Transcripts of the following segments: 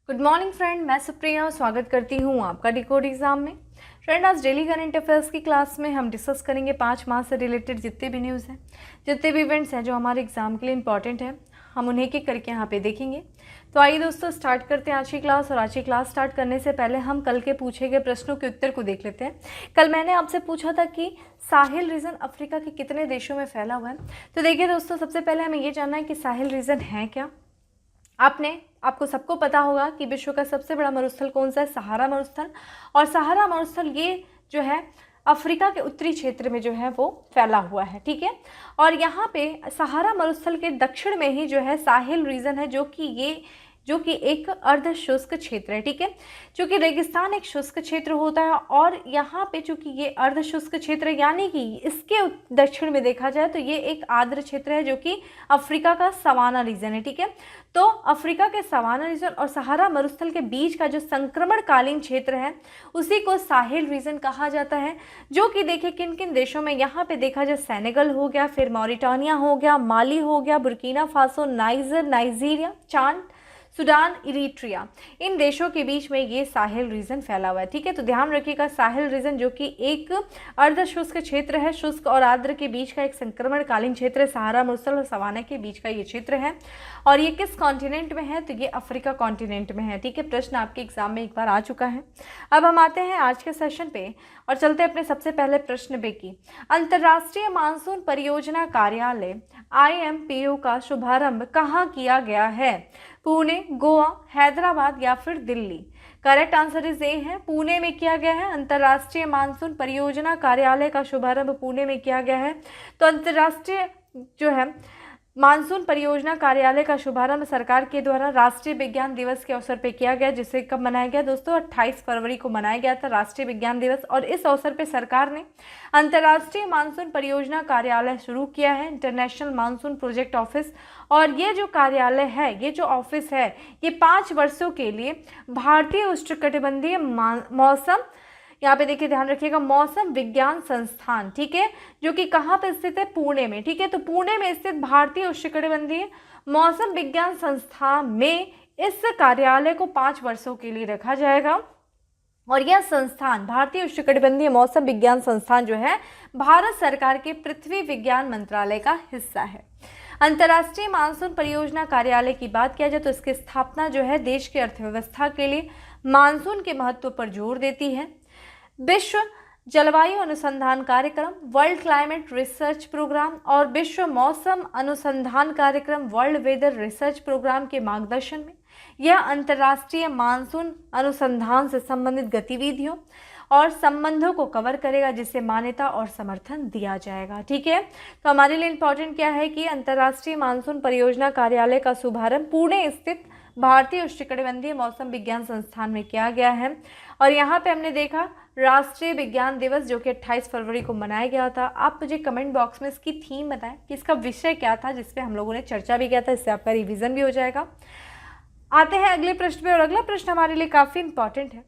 Good morning friend, मैं सुप्रिया स्वागत करती हूँ आपका डिकोड एग्जाम में। फ्रेंड, आज डेली करंट अफेयर्स की क्लास में हम डिस्कस करेंगे 5 माह से रिलेटेड जितने भी न्यूज़ हैं, जितने भी इवेंट्स हैं जो हमारे एग्जाम के लिए इंपॉर्टेंट है, हम उन्हें एक करके यहाँ पे देखेंगे। तो आइए दोस्तों स्टार्ट करते हैं आज की क्लास। और आज की क्लास स्टार्ट करने से पहले हम कल के पूछे गए प्रश्नों के उत्तर को देख लेते हैं। कल मैंने आपसे पूछा था कि साहिल रीजन अफ्रीका के कितने देशों में फैला हुआ है। तो देखिए दोस्तों, सबसे पहले हमें ये जानना है कि साहिल रीजन है क्या। आपको सबको पता होगा कि विश्व का सबसे बड़ा मरुस्थल कौन सा है, सहारा मरुस्थल। और सहारा मरुस्थल ये जो है अफ्रीका के उत्तरी क्षेत्र में जो है वो फैला हुआ है, ठीक है। और यहाँ पे सहारा मरुस्थल के दक्षिण में ही जो है साहिल रीजन है, जो कि एक अर्ध शुष्क क्षेत्र है, ठीक है। चूँकि रेगिस्तान एक शुष्क क्षेत्र होता है और यहाँ पे चूँकि ये अर्ध शुष्क क्षेत्र यानी कि इसके दक्षिण में देखा जाए तो ये एक आर्द्र क्षेत्र है जो कि अफ्रीका का सवाना रीजन है, ठीक है। तो अफ्रीका के सवाना रीजन और सहारा मरुस्थल के बीच का जो संक्रमणकालीन क्षेत्र है उसी को साहिल रीजन कहा जाता है। जो कि देखिए किन किन देशों में यहाँ पे देखा जाए, सेनेगल हो गया, फिर मॉरिटानिया हो गया, माली हो गया, बुर्किना फासो, नाइजीरिया, चाड, सूडान, इरिट्रिया, इन देशों के बीच में ये साहिल रीजन फैला हुआ है, ठीक है। तो ध्यान रखिएगा, साहिल रीजन जो कि एक अर्ध शुष्क क्षेत्र है, शुष्क और आर्द्र के बीच का एक संक्रमणकालीन क्षेत्र है, सहारा मरुस्थल और सवाना के बीच का ये क्षेत्र है। और ये किस कॉन्टिनेंट में है, तो ये अफ्रीका कॉन्टिनेंट में है, ठीक है। प्रश्न आपके एग्जाम में एक बार आ चुका है। अब हम आते हैं आज के सेशन पे और चलते हैं अपने सबसे पहले प्रश्न पे की अंतर्राष्ट्रीय मानसून परियोजना कार्यालय IMPO का शुभारंभ कहाँ किया गया है, पुणे, गोवा, हैदराबाद या फिर Delhi. Correct answer is a है, पुणे में किया गया है। अंतर्राष्ट्रीय मानसून परियोजना कार्यालय का शुभारंभ पुणे में किया गया है। तो अंतर्राष्ट्रीय जो है मानसून परियोजना कार्यालय का शुभारंभ सरकार के द्वारा राष्ट्रीय विज्ञान दिवस के अवसर पर किया गया, जिसे कब मनाया गया दोस्तों, 28 फरवरी को मनाया गया था राष्ट्रीय विज्ञान दिवस। और इस अवसर पर सरकार ने अंतर्राष्ट्रीय मानसून परियोजना कार्यालय शुरू किया है, इंटरनेशनल मानसून प्रोजेक्ट ऑफिस। और ये जो कार्यालय है, ये जो ऑफिस है, ये 5 वर्षों के लिए भारतीय उष्णकटिबंधीय मौसम, यहाँ पे देखिए ध्यान रखिएगा, मौसम विज्ञान संस्थान, ठीक है, जो कि कहाँ पे स्थित है, पुणे में, ठीक है। तो पुणे में स्थित भारतीय उष्णकटिबंधीय मौसम विज्ञान संस्थान में इस कार्यालय को 5 वर्षों के लिए रखा जाएगा। और यह संस्थान, भारतीय उष्णकटिबंधीय मौसम विज्ञान संस्थान जो है भारत सरकार के पृथ्वी विज्ञान मंत्रालय का हिस्सा है। अंतर्राष्ट्रीय मानसून परियोजना कार्यालय की बात किया जाए तो इसकी स्थापना जो है देश की अर्थव्यवस्था के लिए मानसून के महत्व पर जोर देती है। विश्व जलवायु अनुसंधान कार्यक्रम, वर्ल्ड क्लाइमेट रिसर्च प्रोग्राम और विश्व मौसम अनुसंधान कार्यक्रम, वर्ल्ड वेदर रिसर्च प्रोग्राम के मार्गदर्शन में यह अंतर्राष्ट्रीय मानसून अनुसंधान से संबंधित गतिविधियों और संबंधों को कवर करेगा, जिसे मान्यता और समर्थन दिया जाएगा, ठीक है। तो हमारे लिए इंपॉर्टेंट क्या है कि अंतर्राष्ट्रीय मानसून परियोजना कार्यालय का शुभारंभ पुणे स्थित भारतीय उष्णकटिबंधीय मौसम विज्ञान संस्थान में किया गया है। और यहाँ पे हमने देखा राष्ट्रीय विज्ञान दिवस जो कि 28 फरवरी को मनाया गया था। आप मुझे कमेंट बॉक्स में इसकी थीम बताएं कि इसका विषय क्या था, जिसपे हम लोगों ने चर्चा भी किया था, इससे आपका रिवीजन भी हो जाएगा। आते हैं अगले प्रश्न पे, और अगला प्रश्न हमारे लिए काफ़ी इंपॉर्टेंट है।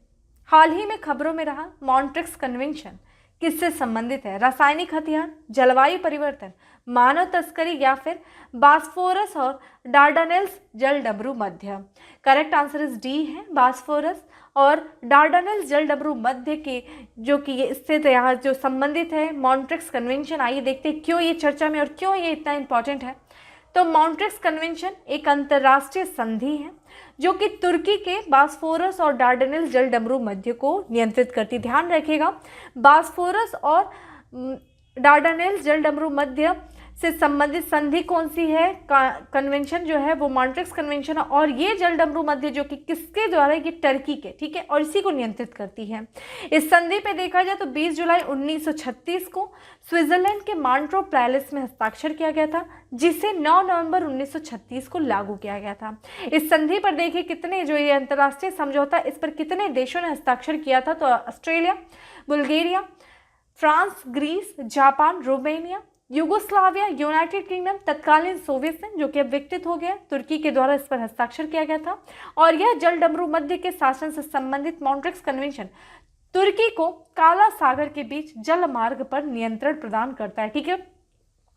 हाल ही में खबरों में रहा मॉन्ट्रिक्स कन्वेंशन किससे संबंधित है, रासायनिक हथियार, जलवायु परिवर्तन, मानव तस्करी या फिर बास्फोरस और डार्डानेल्स जल डमरू मध्य। करेक्ट आंसर इज डी है, बास्फोरस और डार्डानेल्स जल डमरू मध्य के जो कि ये स्थित यहाँ जो संबंधित है मॉन्ट्रिक्स कन्वेंशन। आइए देखते हैं क्यों ये चर्चा में और क्यों ये इतना इंपॉर्टेंट है। तो मॉन्ट्रिक्स कन्वेंशन एक अंतर्राष्ट्रीय संधि है जो कि तुर्की के बास्फोरस और डार्डानेल्स जल डमरू मध्य को नियंत्रित करती। ध्यान रखिएगा, बास्फोरस और डार्डानेल्स जल डमरू मध्य से संबंधित संधि कौन सी है, कन्वेंशन जो है वो मॉन्ट्रिक्स कन्वेंशन है। और ये जल डमरू मध्य जो कि किसके द्वारा, ये टर्की के, ठीक है, और इसी को नियंत्रित करती है। इस संधि पे देखा जाए तो 20 जुलाई 1936 को स्विट्जरलैंड के मॉन्ट्रो पैलेस में हस्ताक्षर किया गया था, जिसे 9 नवंबर 1936 को लागू किया गया था। इस संधि पर देखिए कितने, जो ये अंतर्राष्ट्रीय समझौता, इस पर कितने देशों ने हस्ताक्षर किया था, तो Australia, Bulgaria, France, Greece, Japan, Romania, Yugoslavia, United Kingdom, तत्कालीन सोवियत संघ जो कि अब विकसित हो गया, तुर्की के द्वारा इस पर हस्ताक्षर किया गया था। और यह जल डमरू मध्य के शासन से संबंधित मॉन्ट्रिक्स कन्वेंशन तुर्की को काला सागर के बीच जल मार्ग पर नियंत्रण प्रदान करता है, ठीक है।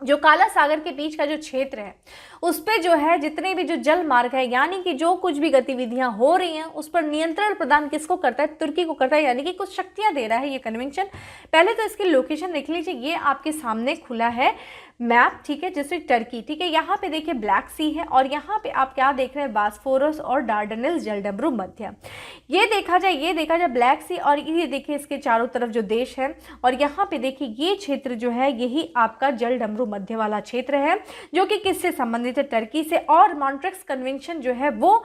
जो काला सागर के बीच का जो क्षेत्र है उस पे जो है जितने भी जो जल मार्ग है, यानी कि जो कुछ भी गतिविधियां हो रही हैं उस पर नियंत्रण प्रदान किसको करता है? तुर्की को करता है, यानी कि कुछ शक्तियां दे रहा है ये कन्वेंशन। पहले तो इसकी लोकेशन देख लीजिए, ये आपके सामने खुला है मैप, ठीक है, जैसे टर्की, ठीक है। यहाँ पे देखिए ब्लैक सी है और यहाँ पे आप क्या देख रहे हैं? बास्फोरस और डार्डनेल्स जलडमरू मध्य। ये देखा जाए ब्लैक सी, और ये देखिए इसके चारों तरफ जो देश है, और यहाँ पे देखिए ये क्षेत्र जो है यही आपका जलडमरू मध्य वाला क्षेत्र है, जो कि किससे संबंधित है? टर्की से। और मॉन्ट्रेक्स कन्वेंशन जो है वो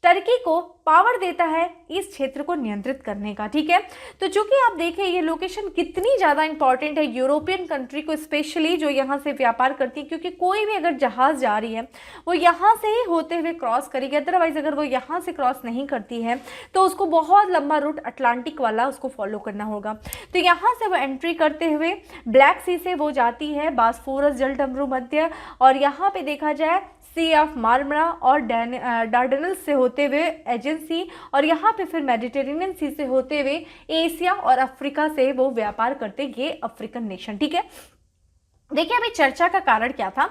टर्की को पावर देता है इस क्षेत्र को नियंत्रित करने का, ठीक है। तो चूंकि आप देखें ये लोकेशन कितनी ज़्यादा इंपॉर्टेंट है यूरोपियन कंट्री को, स्पेशली जो यहाँ से व्यापार करती है, क्योंकि कोई भी अगर जहाज़ जा रही है वो यहाँ से ही होते हुए क्रॉस करेगी, अदरवाइज अगर वो यहाँ से क्रॉस नहीं करती है तो उसको बहुत लंबा रूट अटलांटिक वाला उसको फॉलो करना होगा। तो यहाँ से वो एंट्री करते हुए ब्लैक सी से वो जाती है बास्फोरस जलडमरू मध्य, और यहाँ पे देखा जाए सी ऑफ मार्मरा और डार्डनल्स से होते हुए एजेंस सी, और यहाँ पे फिर मेडिटेरेनियन सी से होते हुए एशिया और अफ्रीका से वो व्यापार करते, ये अफ्रीकन नेशन, ठीक है। देखिए अभी चर्चा का कारण क्या था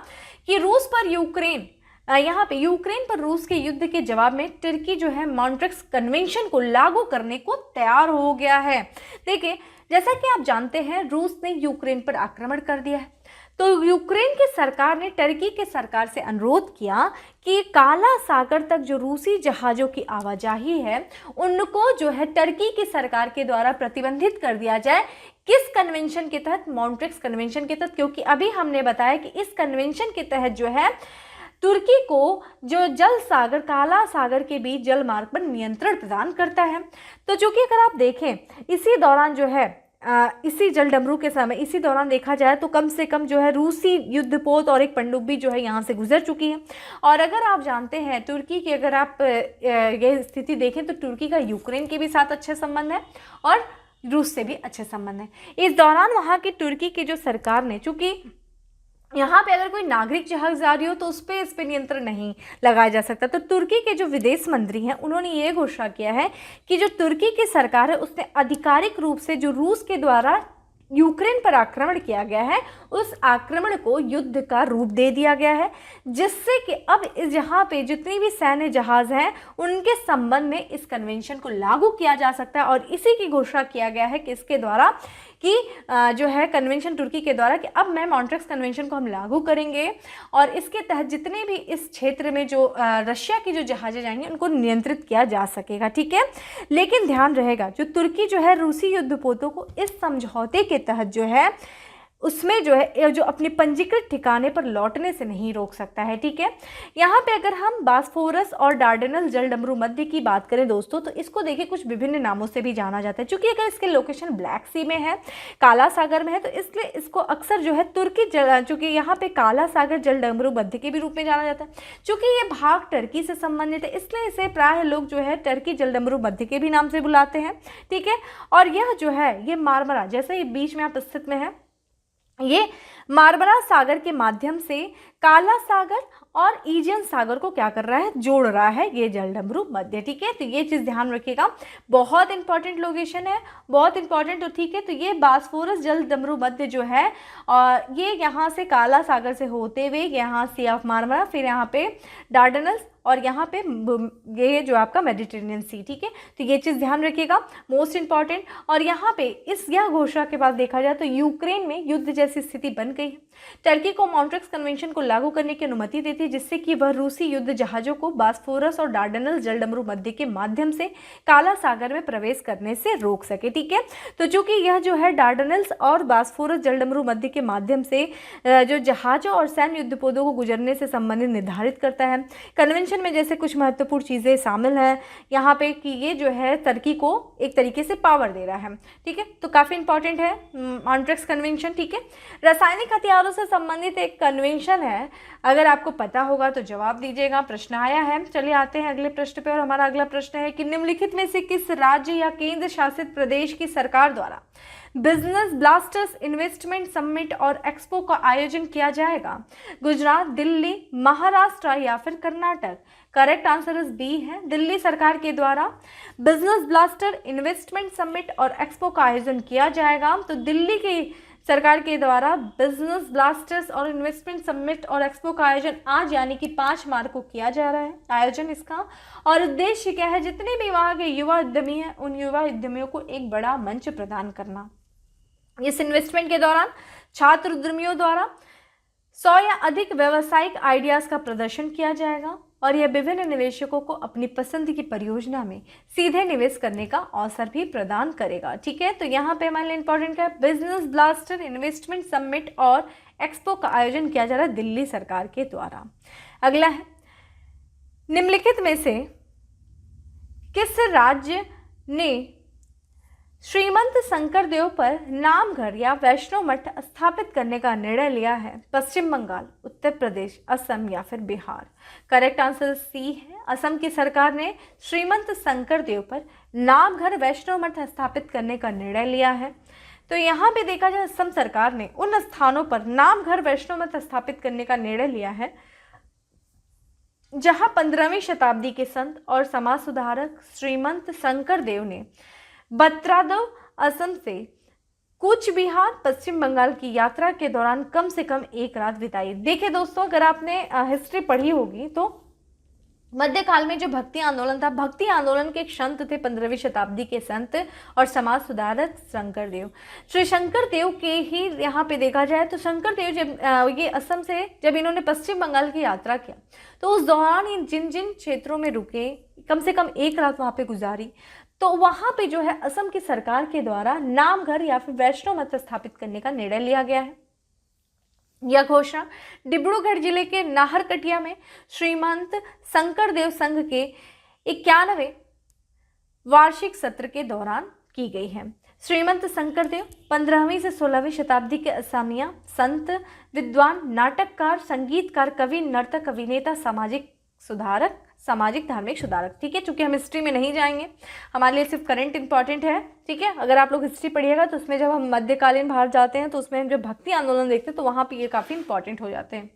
कि रूस पर यूक्रेन, यहाँ पे यूक्रेन पर रूस के युद्ध के जवाब में तुर्की जो है मॉन्ट्रेक्स कन्वेंशन को लागू करने को तैयार हो गया है। देखिए जैसा कि आप जानते हैं रूस ने यूक्रेन पर आक्रमण कर दिया है, तो यूक्रेन की सरकार ने टर्की के सरकार से अनुरोध किया कि काला सागर तक जो रूसी जहाज़ों की आवाजाही है उनको जो है टर्की की सरकार के द्वारा प्रतिबंधित कर दिया जाए। किस कन्वेंशन के तहत? मॉन्ट्रेक्स कन्वेंशन के तहत, क्योंकि अभी हमने बताया कि इस कन्वेंशन के तहत जो है तुर्की को जो जल सागर, काला सागर के बीच जल मार्ग पर नियंत्रण प्रदान करता है। तो चूंकि अगर आप देखें इसी दौरान जो है इसी जलडमरू के समय, इसी दौरान देखा जाए तो कम से कम जो है रूसी युद्धपोत और एक पनडुब्बी जो है यहाँ से गुजर चुकी है। और अगर आप जानते हैं तुर्की की, अगर आप ये स्थिति देखें तो तुर्की का यूक्रेन के भी साथ अच्छे संबंध है और रूस से भी अच्छे संबंध है। इस दौरान वहाँ की तुर्की की जो सरकार ने, चूँकि यहाँ पे अगर कोई नागरिक जहाज जा रही हो तो उस पर नियंत्रण नहीं लगाया जा सकता, तो तुर्की के जो विदेश मंत्री हैं उन्होंने ये घोषणा किया है कि जो तुर्की की सरकार है उसने आधिकारिक रूप से जो रूस के द्वारा यूक्रेन पर आक्रमण किया गया है उस आक्रमण को युद्ध का रूप दे दिया गया है, जिससे कि अब इस यहाँ पे जितनी भी सैन्य जहाज़ हैं उनके संबंध में इस कन्वेंशन को लागू किया जा सकता है। और इसी की घोषणा किया गया है कि इसके द्वारा कि जो है कन्वेंशन तुर्की के द्वारा कि अब मैं मॉन्ट्रेक्स कन्वेंशन को हम लागू करेंगे और इसके तहत जितने भी इस क्षेत्र में जो रशिया की जो जहाज़ें जाएंगी उनको नियंत्रित किया जा सकेगा, ठीक है। लेकिन ध्यान रहेगा जो तुर्की जो है रूसी युद्धपोतों को इस समझौते के तहत जो है उसमें जो है जो अपने पंजीकृत ठिकाने पर लौटने से नहीं रोक सकता है, ठीक है। यहाँ पे अगर हम बास्फोरस और डार्डेनल जलडमरू मध्य की बात करें दोस्तों तो इसको देखिए कुछ विभिन्न नामों से भी जाना जाता है। चूंकि अगर इसके लोकेशन ब्लैक सी में है, काला सागर में है, तो इसलिए इसको अक्सर जो है तुर्की चूँकि यहाँ पे काला सागर जलडमरू मध्य के भी रूप में जाना जाता है। चूँकि ये भाग टर्की से संबंधित है इसलिए इसे प्राय लोग जो है टर्की जलडमरू मध्य के भी नाम से बुलाते हैं, ठीक है। और यह जो है ये मार्मरा, जैसे ये बीच में आप स्थित में है, ये मार्मरा सागर के माध्यम से काला सागर और ईजियन सागर को क्या कर रहा है? जोड़ रहा है ये जलडमरू मध्य, ठीक है। तो ये चीज़ ध्यान रखिएगा, बहुत इंपॉर्टेंट लोकेशन है, बहुत इंपॉर्टेंट, तो ठीक है। तो ये बास्फोरस जलडमरू मध्य जो है और ये यहाँ से काला सागर से होते हुए यहाँ सी ऑफ मार्मरा, फिर यहाँ पे डार्डनल्स और यहाँ पे ये जो आपका मेडिटेरेनियन सी, ठीक है। तो ये चीज़ ध्यान रखिएगा, मोस्ट इंपॉर्टेंट। और यहाँ पे यह घोषणा के बाद देखा जाए तो यूक्रेन में युद्ध जैसी स्थिति बन गई है। टर्की को मॉन्ट्रेक्स कन्वेंशन को लागू करने की अनुमति देती है जिससे कि वह रूसी युद्ध जहाज़ों को बास्फोरस और डार्डनल जलडमरू मध्य के माध्यम से काला सागर में प्रवेश करने से रोक सके, ठीक है। तो चूंकि यह जो है डार्डनल्स और बास्फोरस जलडमरू मध्य के माध्यम से जो जहाज़ों और सैन्य युद्धपोतों को गुजरने से संबंधित निर्धारित करता है। कन्वेंशन में जैसे कुछ महत्वपूर्ण चीज़ें शामिल हैं यहाँ पे कि ये जो है टर्की को एक तरीके से पावर दे रहा है, ठीक है। तो काफ़ी इंपॉर्टेंट है मॉन्ट्रेक्स कन्वेंशन, ठीक है। रासायनिक हथियारों से संबंधित एक कन्वेंशन है, अगर आपको पता होगा तो जवाब दीजिएगा, प्रश्न आया है। चलिए आते हैं अगले प्रश्न पे, और हमारा अगला प्रश्न है कि निम्नलिखित में से किस राज्य या केंद्र शासित प्रदेश की सरकार द्वारा बिजनेस ब्लास्टर्स इन्वेस्टमेंट समिट और एक्सपो का आयोजन किया जाएगा? गुजरात, दिल्ली, महाराष्ट्र या फिर Karnataka? Correct answer is B है, दिल्ली सरकार के द्वारा बिजनेस ब्लास्टर इन्वेस्टमेंट समिट और एक्सपो का आयोजन किया जाएगा। तो दिल्ली की सरकार के द्वारा बिजनेस ब्लास्टर्स और इन्वेस्टमेंट समिट और एक्सपो का आयोजन आज यानी कि 5 मार्च को किया जा रहा है आयोजन इसका। और उद्देश्य क्या है, जितने भी वहाँ के युवा उद्यमी हैं उन युवा उद्यमियों को एक बड़ा मंच प्रदान करना। इस इन्वेस्टमेंट के दौरान छात्र उद्यमियों द्वारा 100 या अधिक व्यावसायिक आइडियाज का प्रदर्शन किया जाएगा और यह विभिन्न निवेशकों को अपनी पसंद की परियोजना में सीधे निवेश करने का अवसर भी प्रदान करेगा। ठीक है, तो यहाँ पे हमारे लिए इंपॉर्टेंट क्या है, बिजनेस ब्लास्टर इन्वेस्टमेंट समिट और एक्सपो का आयोजन किया जा रहा है दिल्ली सरकार के द्वारा। अगला है, निम्नलिखित में से किस राज्य ने श्रीमंत शंकरदेव पर नामघर या वैष्णो मठ स्थापित करने का निर्णय लिया है? पश्चिम बंगाल, उत्तर प्रदेश, असम या फिर बिहार। करेक्ट आंसर सी है, असम की सरकार ने श्रीमंत शंकरदेव पर नामघर वैष्णो मठ स्थापित करने का निर्णय लिया है। तो यहाँ पे देखा जाए असम सरकार ने उन स्थानों पर नामघर वैष्णो मठ स्थापित करने का निर्णय लिया है जहाँ 15वीं शताब्दी के संत और समाज सुधारक श्रीमंत शंकरदेव ने बत्रादव असम से कूच बिहार पश्चिम बंगाल की यात्रा के दौरान कम से कम एक रात बिताई। देखिए दोस्तों, अगर आपने हिस्ट्री पढ़ी होगी तो मध्यकाल में जो भक्ति आंदोलन था, भक्ति आंदोलन के एक संत थे 15वीं शताब्दी के संत और समाज सुधारक शंकरदेव। श्री शंकरदेव के ही यहाँ पे देखा जाए तो शंकरदेव जब ये असम से जब इन्होंने पश्चिम बंगाल की यात्रा किया तो उस दौरान जिन जिन क्षेत्रों में रुके, कम से कम एक रात वहाँ पे गुजारी, तो वहाँ पे जो है असम की सरकार के द्वारा नामघर या फिर वैष्णो मठ स्थापित करने का निर्णय लिया गया है। यह घोषणा डिब्रूगढ़ जिले के नाहरकटिया में श्रीमंत शंकरदेव संघ के 91वें वार्षिक सत्र के दौरान की गई है। श्रीमंत शंकरदेव 15वीं से 16वीं शताब्दी के असमिया संत, विद्वान, नाटककार, संगीतकार, कवि, नर्तक, अभिनेता, सामाजिक सुधारक, सामाजिक धार्मिक सुधारक। ठीक है, चूंकि हम हिस्ट्री में नहीं जाएंगे, हमारे लिए सिर्फ करंट इंपॉर्टेंट है। ठीक है, अगर आप लोग हिस्ट्री पढ़िएगा तो उसमें जब हम मध्यकालीन भारत जाते हैं तो उसमें हम जब भक्ति आंदोलन देखते हैं तो वहाँ पे ये काफ़ी इंपॉर्टेंट हो जाते हैं।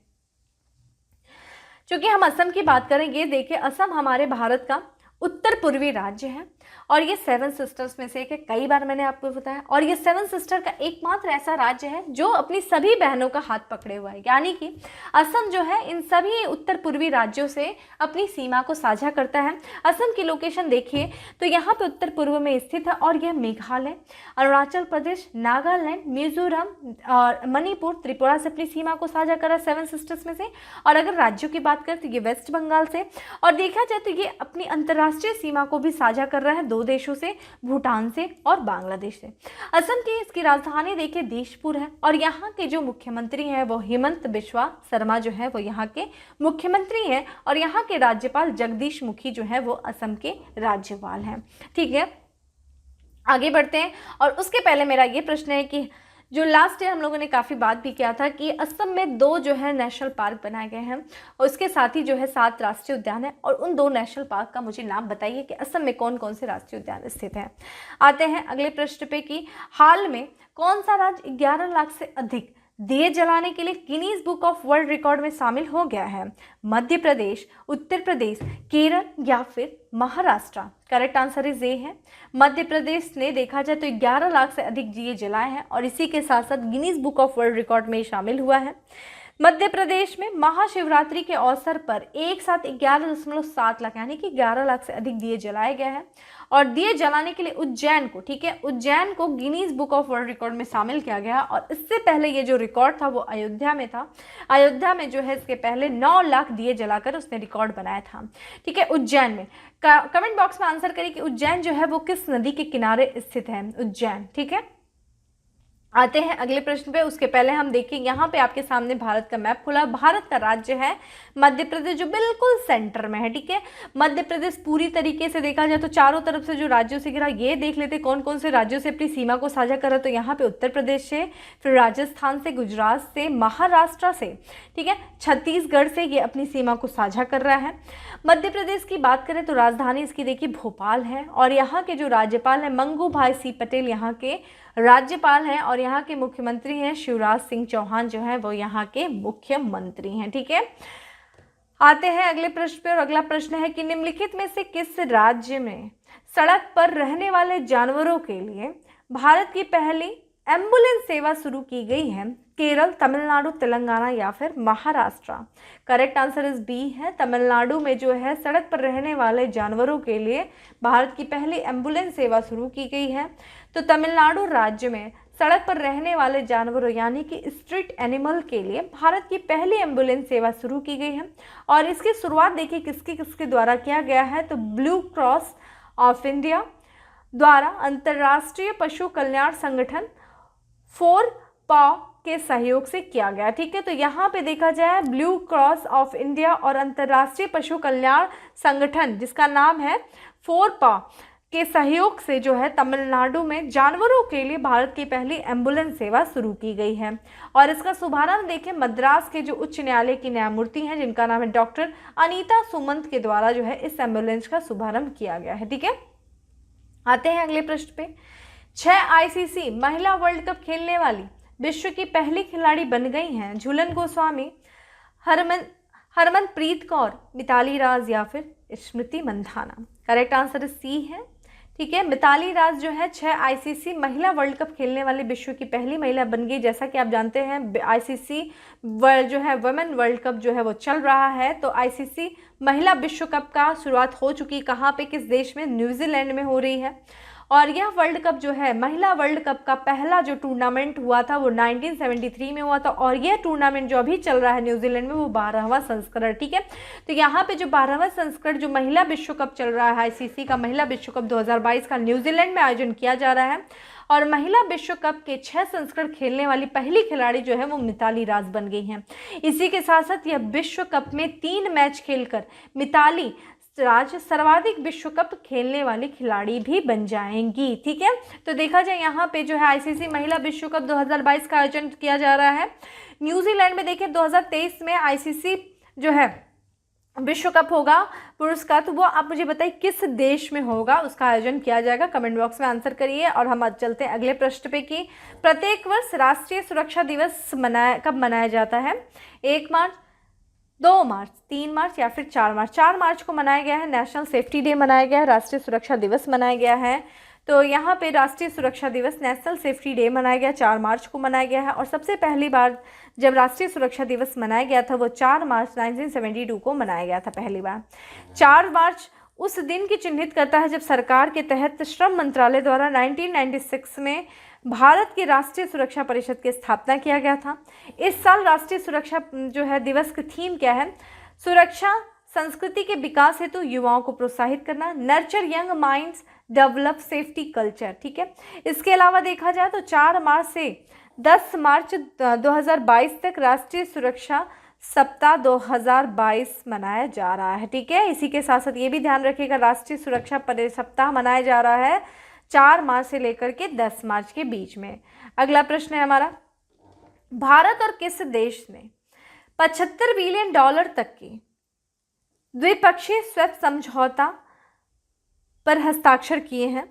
चूंकि हम असम की बात करें, ये देखिए असम हमारे भारत का उत्तर पूर्वी राज्य है और ये 7 सिस्टर्स में से एक है, कई बार मैंने आपको बताया। और ये 7 सिस्टर का एकमात्र ऐसा राज्य है जो अपनी सभी बहनों का हाथ पकड़े हुआ है, यानी कि असम जो है इन सभी उत्तर पूर्वी राज्यों से अपनी सीमा को साझा करता है। असम की लोकेशन देखिए तो यहाँ पे उत्तर पूर्व में स्थित है और यह मेघालय, अरुणाचल प्रदेश, नागालैंड, मिजोरम और मणिपुर, त्रिपुरा से अपनी सीमा को साझा कर रहा है 7 सिस्टर्स में से। और अगर राज्यों की बात करें तो ये वेस्ट बंगाल से, और देखा जाए तो ये अपनी अंतर्राष्ट्रीय सीमा को भी साझा कर रहा है 2 देशों से, भूटान से और बांग्लादेश से। असम की इसकी राजधानी देखिए दिसपुर है और यहाँ के जो मुख्यमंत्री हैं वो हेमंत बिश्वा शर्मा जो है वो यहाँ के मुख्यमंत्री हैं और यहाँ के राज्यपाल जगदीश मुखी जो है वो असम के राज्यपाल हैं। ठीक है, आगे बढ़ते हैं। और उसके पहले मेरा ये प्रश्न है कि जो लास्ट ईयर हम लोगों ने काफ़ी बात भी किया था कि असम में 2 जो है नेशनल पार्क बनाए गए हैं और उसके साथ ही जो है 7 राष्ट्रीय उद्यान है, और उन 2 नेशनल पार्क का मुझे नाम बताइए कि असम में कौन कौन से राष्ट्रीय उद्यान स्थित हैं। आते हैं अगले प्रश्न पे कि हाल में कौन सा राज्य 11 लाख से अधिक दिए जलाने के लिए Guinness book of world record में शामिल हो गया है? मध्य प्रदेश, उत्तर प्रदेश, केरल या फिर Maharashtra? Correct answer is a है, मध्य प्रदेश ने देखा जाए तो 11 लाख से अधिक दिए जलाए हैं और इसी के साथ साथ Guinness book of world record में शामिल हुआ है। मध्य प्रदेश में महाशिवरात्रि के अवसर पर एक साथ 11.7 लाख यानी कि 11 लाख से अधिक दिए जलाए गए हैं और दिए जलाने के लिए उज्जैन को, ठीक है, उज्जैन को Guinness book of world record में शामिल किया गया। और इससे पहले ये जो रिकॉर्ड था वो अयोध्या में था। अयोध्या में जो है इसके पहले 9 लाख दिए जलाकर उसने रिकॉर्ड बनाया था। ठीक है, उज्जैन में कमेंट बॉक्स में आंसर करिए कि उज्जैन जो है वो किस नदी के किनारे स्थित है, उज्जैन। ठीक है, आते हैं अगले प्रश्न पे। उसके पहले हम देखिए यहाँ पे आपके सामने भारत का मैप खुला। भारत का राज्य है मध्य प्रदेश जो बिल्कुल सेंटर में है। ठीक है, मध्य प्रदेश पूरी तरीके से देखा जाए तो चारों तरफ से जो राज्यों से घिरा, ये देख लेते कौन कौन से राज्यों से अपनी सीमा को साझा कर रहा है। तो यहाँ पे उत्तर प्रदेश से, फिर राजस्थान से, गुजरात से, महाराष्ट्र से, ठीक है, छत्तीसगढ़ से ये अपनी सीमा को साझा कर रहा है। मध्य प्रदेश की बात करें तो राजधानी इसकी देखिए भोपाल है और यहाँ के जो राज्यपाल हैं मंगू भाई सी पटेल यहाँ के राज्यपाल हैं और यहाँ के मुख्यमंत्री हैं शिवराज सिंह चौहान जो है वो यहाँ के मुख्यमंत्री हैं। ठीक है, आते हैं अगले प्रश्न पे और अगला प्रश्न है कि निम्नलिखित में से किस राज्य में सड़क पर रहने वाले जानवरों के लिए भारत की पहली एम्बुलेंस सेवा शुरू की गई है? केरल, तमिलनाडु, तेलंगाना या फिर Maharashtra? Correct answer is B है, तमिलनाडु में जो है सड़क पर रहने वाले जानवरों के लिए भारत की पहली एम्बुलेंस सेवा शुरू की गई है। तो तमिलनाडु राज्य में सड़क पर रहने वाले जानवरों यानी कि स्ट्रीट एनिमल के लिए भारत की पहली एम्बुलेंस सेवा शुरू की गई है। और इसकी शुरुआत देखिए किसके किसके द्वारा किया गया है, तो ब्लू क्रॉस ऑफ इंडिया द्वारा अंतर्राष्ट्रीय पशु कल्याण संगठन 4PAW के सहयोग से किया गया। ठीक है, तो यहाँ पे देखा जाए ब्लू क्रॉस ऑफ इंडिया और अंतर्राष्ट्रीय पशु कल्याण संगठन जिसका नाम है 4PAW के सहयोग से जो है तमिलनाडु में जानवरों के लिए भारत की पहली एम्बुलेंस सेवा शुरू की गई है। और इसका शुभारंभ देखिए मद्रास के जो उच्च न्यायालय की न्यायमूर्ति हैं जिनका नाम है डॉक्टर अनीता सुमंत के द्वारा जो है इस एम्बुलेंस का शुभारंभ किया गया है। ठीक है, आते हैं अगले प्रश्न पे। 6 आईसीसी महिला वर्ल्ड कप खेलने वाली विश्व की पहली खिलाड़ी बन गई हैं झूलन गोस्वामी, हरमनप्रीत कौर, मिताली राज या फिर Smriti Mandhana? Correct answer C है। ठीक है, मिताली राज जो है 6 आईसीसी महिला वर्ल्ड कप खेलने वाली विश्व की पहली महिला बन गई। जैसा कि आप जानते हैं आईसीसी जो है वुमेन वर्ल्ड कप जो है वो चल रहा है। तो आईसीसी महिला विश्व कप का शुरुआत हो चुकी, कहाँ पे, किस देश में? न्यूजीलैंड में हो रही है। और यह वर्ल्ड कप जो है महिला वर्ल्ड कप का पहला जो टूर्नामेंट हुआ था वो 1973 में हुआ था। और यह टूर्नामेंट जो अभी चल रहा है न्यूजीलैंड में वो 12वां संस्करण। ठीक है, तो यहाँ पे जो 12वां संस्करण जो महिला विश्व कप चल रहा है आईसीसी का महिला विश्व कप 2022 का न्यूजीलैंड में आयोजन किया जा रहा है। और महिला विश्व कप के 6 संस्करण खेलने वाली पहली खिलाड़ी जो है वो मिताली राज बन गई हैं। इसी के साथ साथ यह विश्व कप में 3 मैच खेलकर मिताली राज सर्वाधिक विश्व कप खेलने वाली खिलाड़ी भी बन जाएंगी। ठीक है, तो देखा जाए यहाँ पे जो है आईसीसी महिला विश्व कप 2022 का आयोजन किया जा रहा है न्यूजीलैंड में। देखिए 2023 में आईसीसी जो है विश्व कप होगा पुरुष का, तो वो आप मुझे बताइए किस देश में होगा, उसका आयोजन किया जाएगा। कमेंट बॉक्स में आंसर करिए। और हम आज चलते हैं अगले प्रश्न पे कि प्रत्येक वर्ष राष्ट्रीय सुरक्षा दिवस कब मनाया जाता है? 1 मार्च, 2 मार्च, 3 मार्च या फिर 4 मार्च? 4 मार्च को मनाया गया है, नेशनल सेफ्टी डे मनाया गया है, राष्ट्रीय सुरक्षा दिवस मनाया गया है। तो यहाँ पे राष्ट्रीय सुरक्षा दिवस नेशनल सेफ्टी डे मनाया गया 4 मार्च को मनाया गया है। और सबसे पहली बार जब राष्ट्रीय सुरक्षा दिवस मनाया गया था वो 4 मार्च 1972 को मनाया गया था पहली बार। 4 मार्च उस दिन की चिन्हित करता है जब सरकार के तहत श्रम मंत्रालय द्वारा 1996 में भारत की राष्ट्रीय सुरक्षा परिषद की स्थापना किया गया था। इस साल राष्ट्रीय सुरक्षा जो है दिवस की थीम क्या है? सुरक्षा संस्कृति के विकास हेतु युवाओं को प्रोत्साहित करना, nurture young minds, develop safety culture. ठीक है, इसके अलावा देखा जाए तो 4 मार्च से 10 मार्च 2022 तक राष्ट्रीय सुरक्षा सप्ताह 2022 मनाया जा रहा है। ठीक है, इसी के साथ साथ ये भी ध्यान रखिएगा राष्ट्रीय सुरक्षा सप्ताह मनाया जा रहा है 4 मार्च से लेकर के 10 मार्च के बीच में। अगला प्रश्न है हमारा, भारत और किस देश ने $75 बिलियन तक की द्विपक्षीय स्वैप समझौता पर हस्ताक्षर किए हैं?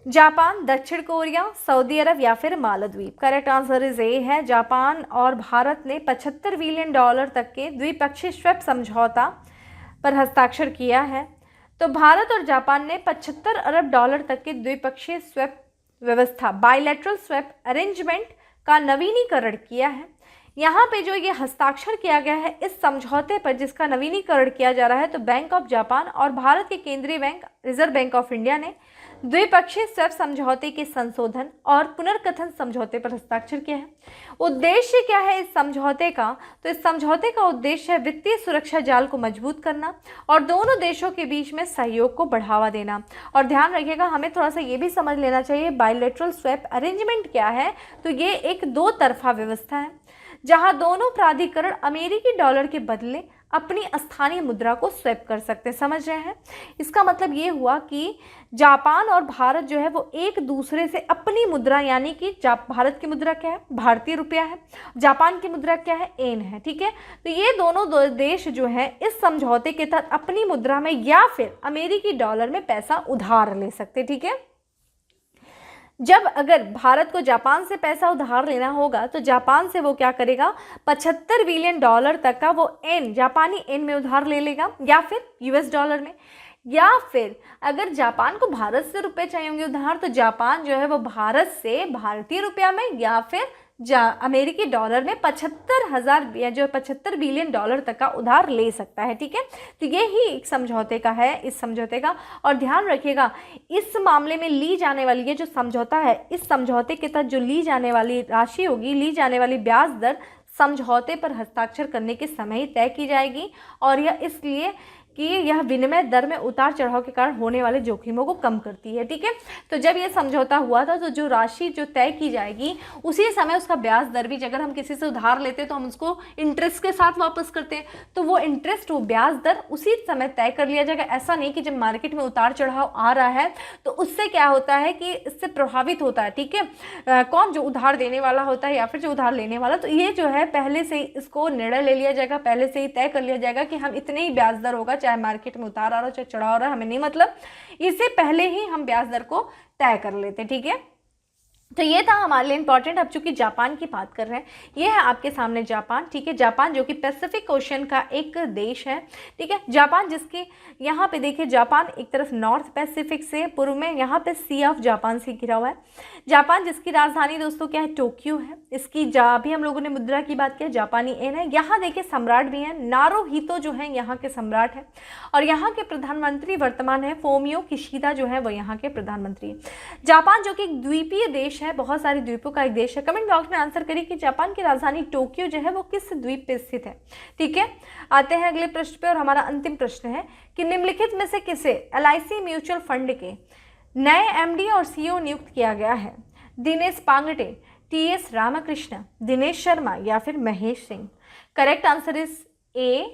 जापान, दक्षिण कोरिया, सऊदी अरब या फिर Maldives? Correct answer is a है, जापान और भारत ने $75 बिलियन तक के द्विपक्षीय स्वैप समझौता पर हस्ताक्षर किया है। तो भारत और जापान ने $75 अरब तक के द्विपक्षीय स्वैप व्यवस्था बायलैटरल स्वैप अरेंजमेंट का नवीनीकरण किया है। यहाँ पे जो ये हस्ताक्षर किया गया है इस समझौते पर जिसका नवीनीकरण किया जा रहा है, तो बैंक ऑफ जापान और भारत के केंद्रीय bank reserve bank of India ने द्विपक्षीय स्वैप समझौते के संशोधन और पुनर्कथन समझौते पर हस्ताक्षर किया है। उद्देश्य क्या है इस समझौते का? तो इस समझौते का उद्देश्य है वित्तीय सुरक्षा जाल को मजबूत करना और दोनों देशों के बीच में सहयोग को बढ़ावा देना। और ध्यान रखिएगा हमें थोड़ा सा ये भी समझ लेना चाहिए बायलैटरल स्वैप अरेंजमेंट क्या है। तो ये एक 2 तरफा व्यवस्था है जहां दोनों प्राधिकरण अमेरिकी डॉलर के बदले अपनी स्थानीय मुद्रा को स्वैप कर सकते हैं। समझ रहे हैं? इसका मतलब ये हुआ कि जापान और भारत जो है वो एक दूसरे से अपनी मुद्रा, यानी कि भारत की मुद्रा क्या है? भारतीय रुपया है। जापान की मुद्रा क्या है? येन है। ठीक है, तो ये दोनों देश जो है इस समझौते के तहत अपनी मुद्रा में या फिर अमेरिकी डॉलर में पैसा उधार ले सकते। ठीक है, जब अगर भारत को जापान से पैसा उधार लेना होगा तो जापान से वो क्या करेगा? $75 बिलियन तक का वो येन, जापानी येन में उधार ले लेगा या फिर US डॉलर में। या फिर अगर जापान को भारत से रुपए चाहिए होंगे उधार, तो जापान जो है वो भारत से भारतीय रुपया में या फिर अमेरिकी डॉलर में 75,000 या जो 75 बिलियन डॉलर तक का उधार ले सकता है। ठीक है, तो ये ही एक समझौते का है, इस समझौते का। और ध्यान रखिएगा, इस मामले में ली जाने वाली ये जो समझौता है, इस समझौते के तहत जो ली जाने वाली राशि होगी, ली जाने वाली ब्याज दर समझौते पर हस्ताक्षर करने के समय ही तय की जाएगी, और यह इसलिए कि यह विनिमय दर में उतार चढ़ाव के कारण होने वाले जोखिमों को कम करती है। ठीक है, तो जब ये समझौता हुआ था तो जो राशि जो तय की जाएगी उसी समय उसका ब्याज दर भी, अगर हम किसी से उधार लेते हैं तो हम उसको इंटरेस्ट के साथ वापस करते हैं, तो वो इंटरेस्ट, वो ब्याज दर उसी समय तय कर लिया जाएगा। ऐसा नहीं कि जब मार्केट में उतार चढ़ाव आ रहा है तो उससे क्या होता है कि इससे प्रभावित होता है। ठीक है, कौन, जो उधार देने वाला होता है या फिर जो उधार लेने वाला, तो ये जो है पहले से ही इसको निर्णय ले लिया जाएगा, पहले से ही तय कर लिया जाएगा कि हम इतने ही ब्याज दर होगा, चाहे मार्केट में उतार आ रहा हो चाहे चढ़ाव आ रहा है, हमें नहीं मतलब, इससे पहले ही हम ब्याज दर को तय कर लेते। ठीक है, तो ये था हमारे लिए इंपॉर्टेंट। अब चूंकि जापान की बात कर रहे हैं, ये है आपके सामने जापान। ठीक है, जापान जो कि पैसिफिक ओशन का एक देश है। ठीक है, जापान जिसकी यहाँ पे देखिए, जापान एक तरफ नॉर्थ पैसिफिक से पूर्व में यहाँ पे सी ऑफ जापान से घिरा हुआ है। जापान जिसकी राजधानी दोस्तों क्या है, टोक्यो है। इसकी अभी हम लोगों ने मुद्रा की बात की, जापानी येन है। यहाँ देखिए सम्राट भी हैं, नारुहितो जो है यहाँ के सम्राट है, और यहाँ के प्रधानमंत्री वर्तमान है फोमियो किशिदा जो है वो यहाँ के प्रधानमंत्री है। जापान जो कि एक द्वीपीय देश है, बहुत सारे द्वीपों का एक देश है। कमेंट बॉक्स में आंसर करिए कि जापान की राजधानी टोक्यो जो है वो किस द्वीप पे स्थित है। ठीक है, आते हैं अगले प्रश्न पे, और हमारा अंतिम प्रश्न है कि निम्नलिखित में से किसे एलआईसी म्यूचुअल फंड के नए एमडी और सीईओ नियुक्त किया गया है? दिनेश पांगटे, टीएस रामकृष्ण, दिनेश शर्मा या फिर Mahesh Singh? Correct answer is a.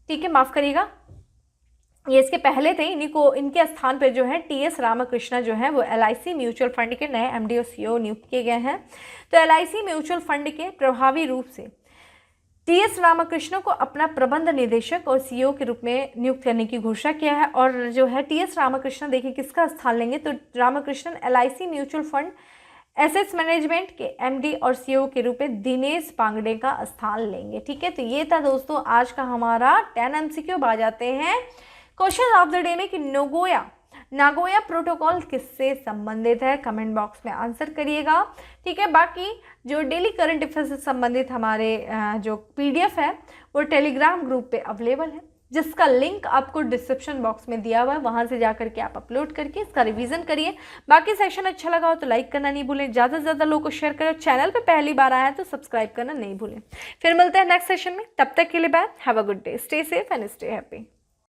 ठीक है, माफ करिएगा, ये इसके पहले थे, इन्हीं को, इनके स्थान पर जो है टीएस रामकृष्ण जो है वो एलआईसी म्यूचुअल फंड के नए एमडी और सीईओ नियुक्त किए गए हैं। तो एलआईसी म्यूचुअल फंड के प्रभावी रूप से टीएस रामकृष्ण को अपना प्रबंध निदेशक और सीईओ के रूप में नियुक्त करने की घोषणा किया है। और जो है टीएस रामकृष्ण देखिए किसका स्थान लेंगे, तो Ramakrishnan LIC mutual fund assets management के एमडी और सीईओ के रूप में दिनेश पांगडे का स्थान लेंगे। ठीक है, तो ये था दोस्तों आज का हमारा 10 एमसीक्यू। आ जाते हैं क्वेश्चन ऑफ द डे में कि नागोया प्रोटोकॉल किससे संबंधित है? कमेंट बॉक्स में आंसर करिएगा। ठीक है, बाकी जो डेली करंट अफेयर्स से संबंधित हमारे जो पीडीएफ है वो टेलीग्राम ग्रुप पे अवेलेबल है, जिसका लिंक आपको डिस्क्रिप्शन बॉक्स में दिया हुआ है, वहां से जाकर के आप अपलोड करके इसका रिवीजन करिए। बाकी सेक्शन अच्छा लगा हो तो लाइक करना नहीं भूलें, ज़्यादा से ज़्यादा लोगों को शेयर करें, चैनल पे पहली बार आया है तो सब्सक्राइब करना नहीं भूलें। फिर मिलते हैं नेक्स्ट सेशन में, तब तक के लिए bye, have a good day, stay safe and stay happy.